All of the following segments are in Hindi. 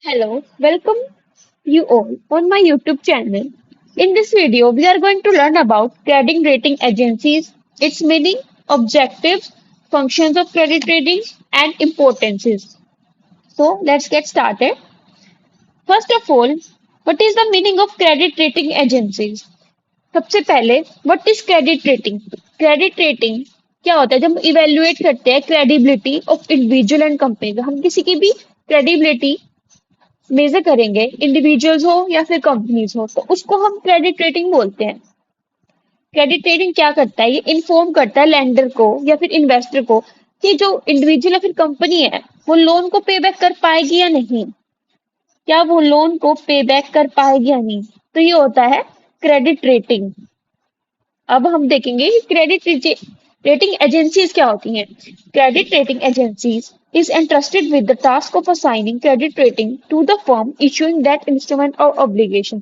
Hello, welcome you all on my YouTube channel. In this video, we are going to learn about credit rating agencies, its meaning, objectives, functions of credit rating, and importances. So, let's get started. First of all, what is the meaning of credit rating agencies? सबसे पहले what is credit rating? Credit rating क्या होता है? जब हम इवेल्युएट करते हैं credibility of individual and company, हम किसी की भी क्रेडिबिलिटी मेजर करेंगे, इंडिविजुअल्स हो या फिर कंपनीज हो, तो उसको हम क्रेडिट रेटिंग बोलते हैं। क्रेडिट रेटिंग क्या करता है? ये इन्फॉर्म करता है लेंडर को या फिर इन्वेस्टर को कि जो इंडिविजुअल या फिर कंपनी है वो लोन को पे बैक कर पाएगी या नहीं, क्या वो लोन को पे बैक कर पाएगी या नहीं। तो ये होता है क्रेडिट रेटिंग। अब हम देखेंगे कि क्रेडिट रेटिंग एजेंसीज क्या होती हैं। Credit rating agencies is entrusted with the task of assigning credit rating to the firm issuing that instrument or obligation।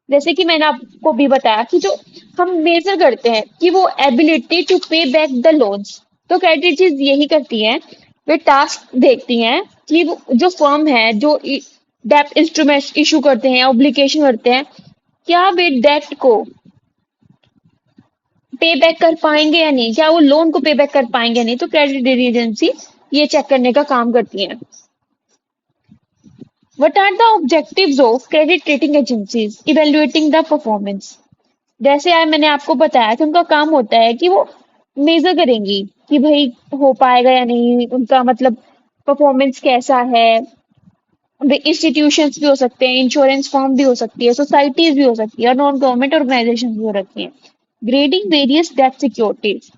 जैसे कि मैंने आपको भी बताया कि जो हम मेजर करते हैं कि वो एबिलिटी टू पे बैक द लोन्स, तो क्रेडिट चीज यही करती है, वे टास्क देखती हैं कि जो फर्म है जो डेप्ट इंस्ट्रूमेंट इशू करते हैं, ऑब्लिगेशन करते हैं, क्या वे डेप्ट को पे बैक कर पाएंगे या नहीं, क्या वो लोन को पे बैक कर पाएंगे या नहीं। तो क्रेडिट एजेंसी ये चेक करने का काम करती है। What are the objectives of credit rating agencies? Evaluating the performance। जैसे यार मैंने आपको बताया कि उनका काम होता है कि वो मेजर करेंगी कि भाई हो पाएगा या नहीं, उनका मतलब परफॉर्मेंस कैसा है। वे इंस्टीट्यूशंस भी हो सकते हैं, इंश्योरेंस फर्म भी हो सकती है, सोसाइटीज भी हो सकती है और नॉन गवर्नमेंट ऑर्गेनाइजेशन भी हो रखी हैं। ग्रेडिंग वेरियस डेट सिक्योरिटीज,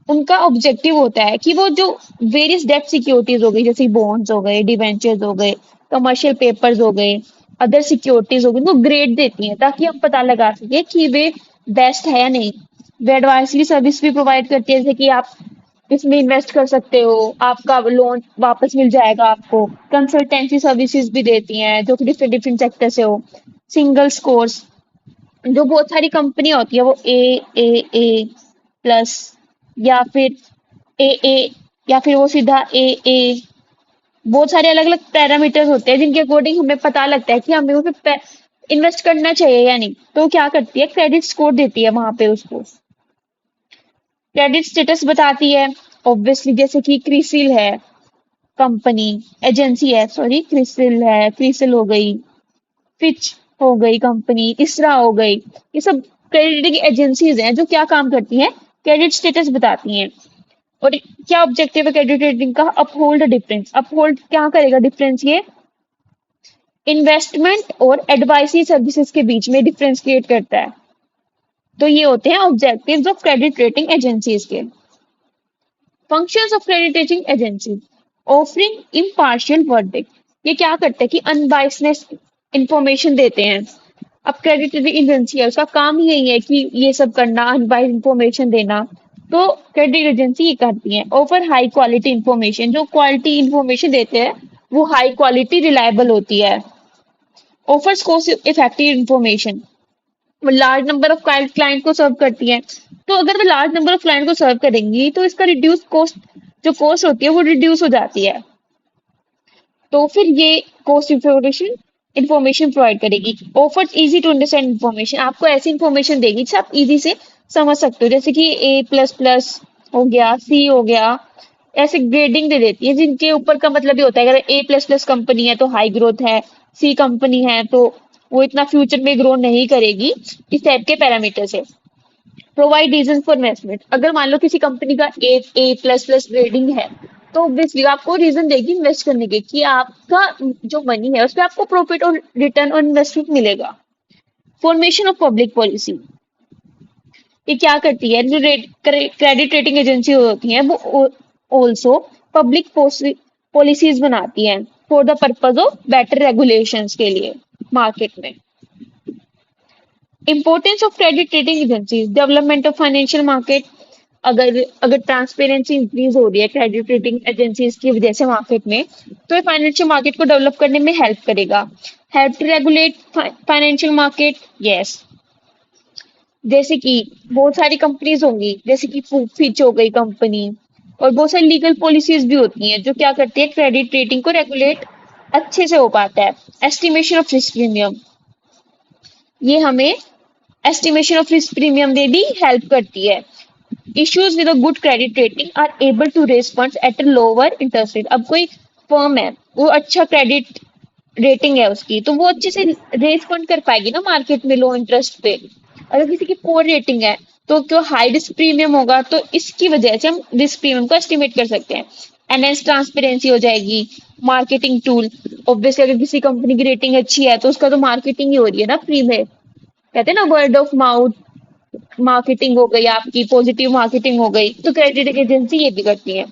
उनका ऑब्जेक्टिव होता है कि वो जो वेरियस डेट सिक्योरिटीज हो गई, जैसे बॉन्ड्स हो गए, डिवेंचर्स हो गए, कमर्शियल पेपर्स हो गए, अदर सिक्योरिटीज हो गई, वो ग्रेड देती हैं ताकि हम पता लगा सके कि वे बेस्ट है या नहीं। वे एडवाइसरी सर्विस भी प्रोवाइड करती है, जैसे कि आप इसमें इन्वेस्ट कर सकते हो, आपका लोन वापस मिल जाएगा आपको। कंसल्टेंसी सर्विसेज भी देती हैं जो कि डिफरेंट डिफरेंट सेक्टर से हो। सिंगल स्कोर्स, जो बहुत सारी कंपनियां होती है वो ए प्लस या फिर ए या फिर वो सीधा ए, बहुत सारे अलग अलग पैरामीटर्स होते हैं जिनके अकॉर्डिंग हमें पता लगता है कि हमें उस पे इन्वेस्ट करना चाहिए या नहीं। तो क्या करती है, क्रेडिट स्कोर देती है वहां पे उसको, क्रेडिट स्टेटस बताती है ऑब्वियसली, जैसे कि क्रिसिल है कंपनी, एजेंसी है, सॉरी क्रिसिल हो गई, फिच हो गई कंपनी, इसरा हो गई। ये सब क्रेडिट एजेंसीज हैं जो क्या काम करती हैं, क्रेडिट स्टेटस बताती हैं। और क्या ऑब्जेक्टिव है क्रेडिट रेटिंग का? Uphold difference. अपहोल्ड क्या करेगा डिफरेंस? ये इन्वेस्टमेंट और एडवाइसरी सर्विसेज के बीच में डिफरेंस क्रिएट करता है। तो ये होते हैं objectives of credit rating agencies के। Functions of credit rating agency, offering impartial verdict, ये क्या करते हैं कि अनबायसनेस इंफॉर्मेशन देते हैं। अब क्रेडिट रेटिंग एजेंसी है, उसका काम ही यही है कि ये सब करना, अनबायस्ड इंफॉर्मेशन देना। तो क्रेडिट एजेंसी ये करती है। ऑफर हाई क्वालिटी इंफॉर्मेशन, जो क्वालिटी इंफॉर्मेशन देते हैं वो हाई क्वालिटी रिलायबल होती है। ऑफर्स कॉस्ट इफेक्टिव इंफॉर्मेशन, वो लार्ज नंबर ऑफ क्लाइंट को सर्व करती है। तो अगर वो लार्ज नंबर ऑफ क्लाइंट को सर्व करेंगी तो इसका रिड्यूस कॉस्ट, जो कॉस्ट होती है वो रिड्यूस हो जाती है। तो फिर ये कॉस्ट इंफॉर्मेशन इंफॉर्मेशन प्रोवाइड करेगी। Offers easy to understand information, आपको ऐसी इंफॉर्मेशन देगी जिसे आप इजी से समझ सकते हो, जैसे कि ए प्लस प्लस हो गया, सी हो गया, ऐसे ग्रेडिंग दे देती है जिनके ऊपर का मतलब ये होता है, अगर ए प्लस प्लस कंपनी है तो हाई ग्रोथ है, सी कंपनी है तो वो इतना फ्यूचर में ग्रो नहीं करेगी, इस टाइप के पैरामीटर से। प्रोवाइड रीजन फॉर इन्वेस्टमेंट, अगर मान लो किसी कंपनी का ए प्लस प्लस रेटिंग है तो ऑब्वियसली आपको रीजन देगी इन्वेस्ट करने के कि आपका जो मनी है उस पर आपको प्रॉफिट और रिटर्न ऑन इन्वेस्टमेंट मिलेगा। फॉर्मेशन ऑफ पब्लिक पॉलिसी, ये क्या करती है, जो क्रेडिट रेटिंग एजेंसी होती है वो ऑल्सो पब्लिक पॉलिसीज बनाती हैं for the purpose of better regulations के लिए मार्केट में। Importance of credit rating agencies, development of financial market, अगर अगर ट्रांसपेरेंसी इंक्रीज हो रही है क्रेडिट रेटिंग एजेंसीज की वजह से मार्केट में, तो ये फाइनेंशियल मार्केट को डेवलप करने में हेल्प करेगा। Help to regulate financial market, yes. जैसे कि बहुत सारी कंपनीज होंगी, जैसे कि फिच हो गई कंपनी, और बहुत सारी लीगल पॉलिसीज भी होती हैं जो क्या करती है, क्रेडिट रेटिंग को रेगुलेट अच्छे से हो पाता है। एस्टिमेशन ऑफ रिस्क प्रीमियम, ये हमें एस्टिमेशन ऑफ रिस्क प्रीमियम में भी हेल्प करती है। Issues with a good credit rating are able to raise funds at a lower interest rate। अब कोई फर्म है, वो अच्छा क्रेडिट रेटिंग है उसकी, तो वो अच्छे से रेज फंड कर पाएगी ना मार्केट में लो इंटरेस्ट पे। अगर किसी की पोर रेटिंग है तो क्यों हाई रिस्क प्रीमियम होगा, तो इसकी वजह से हम रिस्क प्रीमियम को एस्टिमेट कर सकते हैं। एनहेंस ट्रांसपेरेंसी हो जाएगी। मार्केटिंग टूल, ऑब्वियसली अगर किसी कंपनी की रेटिंग अच्छी है तो उसका तो मार्केटिंग ही हो रही है ना फ्री में, कहते हैं ना वर्ड ऑफ माउथ मार्केटिंग हो गई, आपकी पॉजिटिव मार्केटिंग हो गई, तो क्रेडिट एजेंसी ये भी करती है।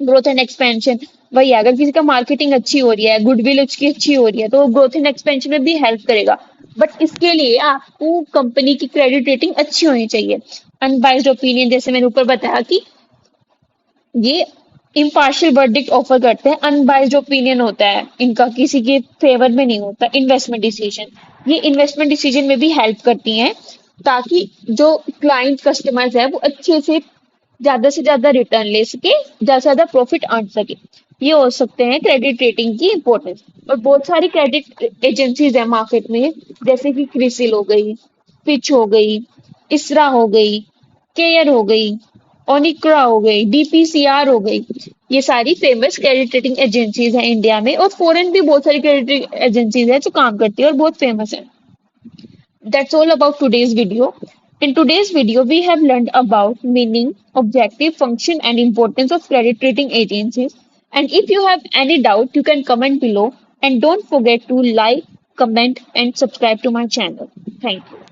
ग्रोथ एंड एक्सपेंशन, वही है, अगर किसी का मार्केटिंग अच्छी हो रही है, गुडविल उसकी अच्छी हो रही है, तो वो ग्रोथ एंड एक्सपेंशन में भी हेल्प करेगा। बट इसके लिए आपको कंपनी की क्रेडिट रेटिंग अच्छी होनी चाहिए। अनबाइज्ड ओपिनियन, जैसे मैंने ऊपर बताया कि ये इम्पार्शियल वर्डिक्ट ऑफर करते हैं, अनबाइज्ड ओपिनियन होता है इनका, किसी के फेवर में नहीं होता। इन्वेस्टमेंट डिसीजन, ये इन्वेस्टमेंट डिसीजन में भी हेल्प करती हैं, ताकि जो क्लाइंट कस्टमर्स है वो अच्छे से ज्यादा रिटर्न ले सके, ज्यादा से ज्यादा प्रॉफिट अर्न सके। ये हो सकते हैं क्रेडिट रेटिंग की इंपॉर्टेंस। और बहुत सारी क्रेडिट एजेंसीज है मार्केट में, जैसे कि क्रिसिल हो गई, फिच हो गई, इसरा हो गई, केयर हो गई, ओनिक्रा हो गई, डीपीसीआर हो गई। ये सारी फेमस क्रेडिट रेटिंग एजेंसीज हैं इंडिया में, और फॉरेन भी बहुत सारी क्रेडिट एजेंसीज हैं जो काम करती है और बहुत फेमस है। That's all about today's video. In today's video, we have learned about meaning, objective, function, and importance of credit rating agencies. And if you have any doubt, you can comment below. And don't forget to like, comment, and subscribe to my channel. Thank you.